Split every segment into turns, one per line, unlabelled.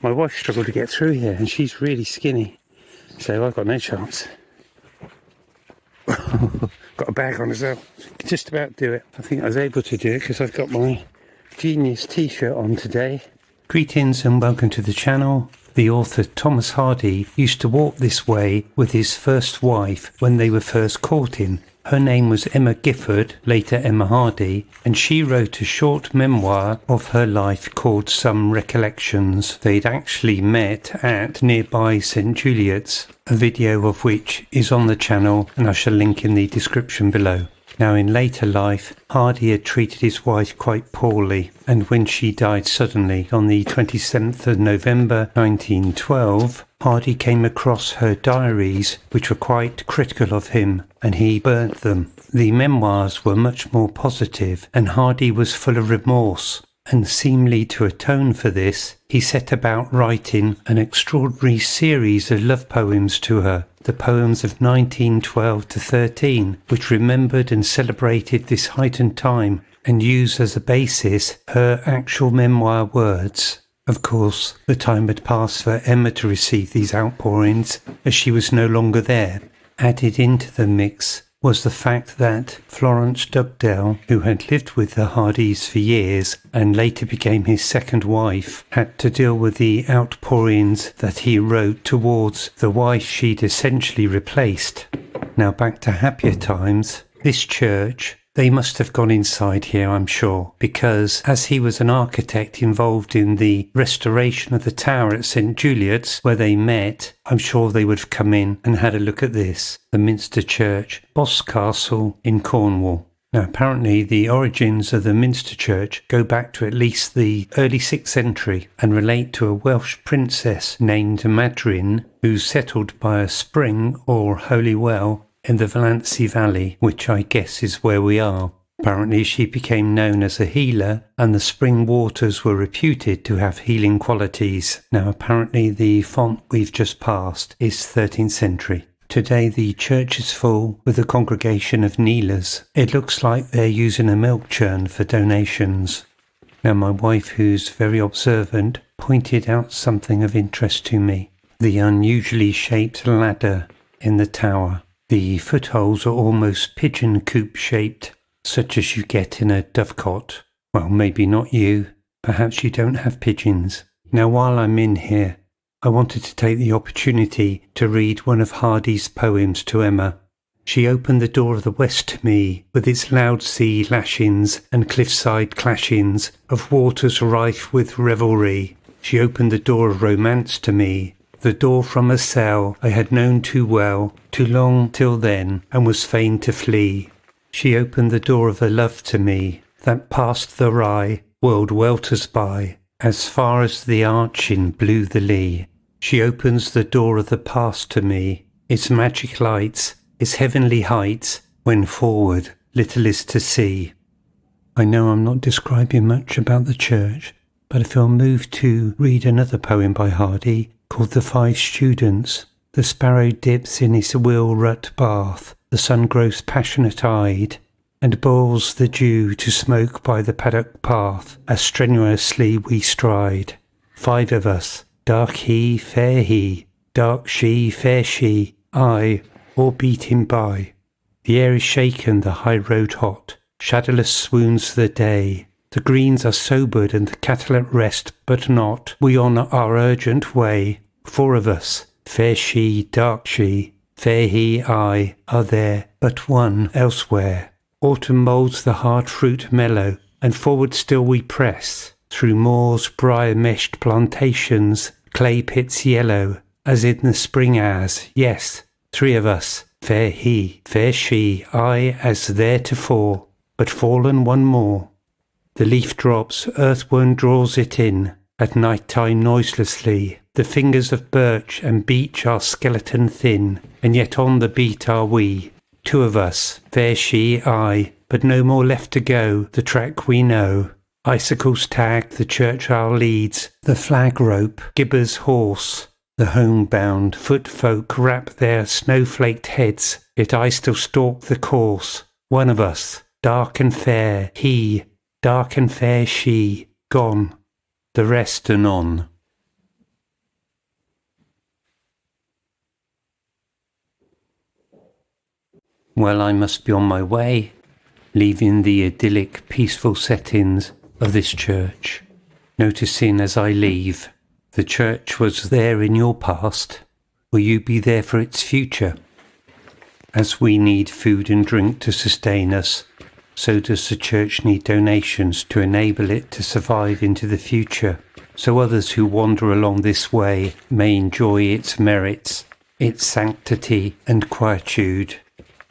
My wife struggled to get through here and she's really skinny, so I've got no chance. Got a bag on as well. Just about do it. I think I was able to do it because I've got my Genius t-shirt on today. Greetings and welcome to the channel. The author Thomas Hardy used to walk this way with his first wife when they were first courting. Her name was Emma Gifford, later Emma Hardy, and she wrote a short memoir of her life called Some Recollections. They'd actually met at nearby St Juliet's, a video of which is on the channel and I shall link in the description below. Now, in later life, Hardy had treated his wife quite poorly, and when she died suddenly on the 27th of November 1912, Hardy came across her diaries, which were quite critical of him, and he burnt them. The memoirs were much more positive, and Hardy was full of remorse. And seemingly to atone for this, he set about writing an extraordinary series of love poems to her, the poems of 1912 to 13, which remembered and celebrated this heightened time and used as a basis her actual memoir words. Of course, the time had passed for Emma to receive these outpourings, as she was no longer there. Added into the mix was the fact that Florence Dugdale, who had lived with the Hardys for years and later became his second wife, had to deal with the outpourings that he wrote towards the wife she'd essentially replaced. Now back to happier times. This church, they must have gone inside here, I'm sure, because as he was an architect involved in the restoration of the tower at St Juliet's where they met, I'm sure they would have come in and had a look at this, the Minster Church, Boscastle in Cornwall. Now apparently the origins of the Minster Church go back to at least the early 6th century and relate to a Welsh princess named Madryn who settled by a spring or holy well in the Valancy Valley, which I guess is where we are. Apparently she became known as a healer, and the spring waters were reputed to have healing qualities. Now apparently the font we've just passed is 13th century. Today the church is full with a congregation of kneelers. It looks like they're using a milk churn for donations. Now my wife, who's very observant, pointed out something of interest to me. The unusually shaped ladder in the tower. The footholes are almost pigeon coop shaped, such as you get in a dovecot. Well, maybe not you. Perhaps you don't have pigeons. Now, while I'm in here, I wanted to take the opportunity to read one of Hardy's poems to Emma. She opened the door of the west to me, with its loud sea lashings and cliffside clashings of waters rife with revelry. She opened the door of romance to me, the door from a cell I had known too well, too long till then, and was fain to flee. She opened the door of a love to me, that past the wry world welters by, as far as the arching blew the lee. She opens the door of the past to me, its magic lights, its heavenly heights, when forward little is to see. I know I'm not describing much about the church, but I feel moved to read another poem by Hardy, called The 5 Students. The sparrow dips in his wheel-rut bath, the sun grows passionate-eyed, and boils the dew to smoke by the paddock path, as strenuously we stride. 5 of us, dark he, fair he, dark she, fair she, I, all beat him by. The air is shaken, the high road hot, shadowless swoons the day. The greens are sobered and the cattle at rest, but not we on our urgent way. 4 of us, fair she, dark she, fair he, I, are there, but one elsewhere. Autumn moulds the hard fruit mellow, and forward still we press, through moors, briar-meshed plantations, clay pits yellow, as in the spring hours, yes, 3 of us, fair he, fair she, I, as theretofore, but fallen one more. The leaf drops, earthworm draws it in, at night time noiselessly. The fingers of birch and beech are skeleton thin, and yet on the beat are we. 2 of us, fair she, I, but no more left to go, the track we know. Icicles tag, the church aisle leads, the flag rope, Gibber's horse. The homebound foot folk wrap their snowflaked heads, yet I still stalk the course. 1 of us, dark and fair, he, dark and fair she, gone, the rest anon. Well, I must be on my way, leaving the idyllic, peaceful settings of this church, noticing as I leave, the church was there in your past. Will you be there for its future? As we need food and drink to sustain us, so does the church need donations to enable it to survive into the future, so others who wander along this way may enjoy its merits, its sanctity and quietude.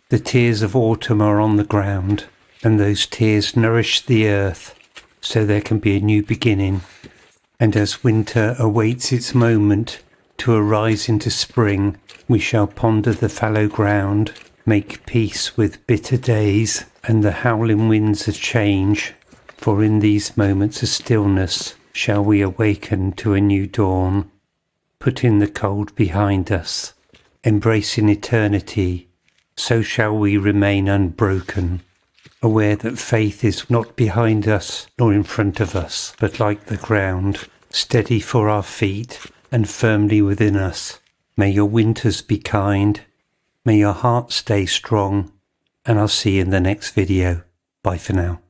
The tears of autumn are on the ground, and those tears nourish the earth, so there can be a new beginning. And as winter awaits its moment to arise into spring, we shall ponder the fallow ground, make peace with bitter days and the howling winds of change, for in these moments of stillness shall we awaken to a new dawn, putting the cold behind us, embracing eternity, so shall we remain unbroken, aware that faith is not behind us nor in front of us, but like the ground, steady for our feet and firmly within us. May your winters be kind, may your heart stay strong, and I'll see you in the next video. Bye for now.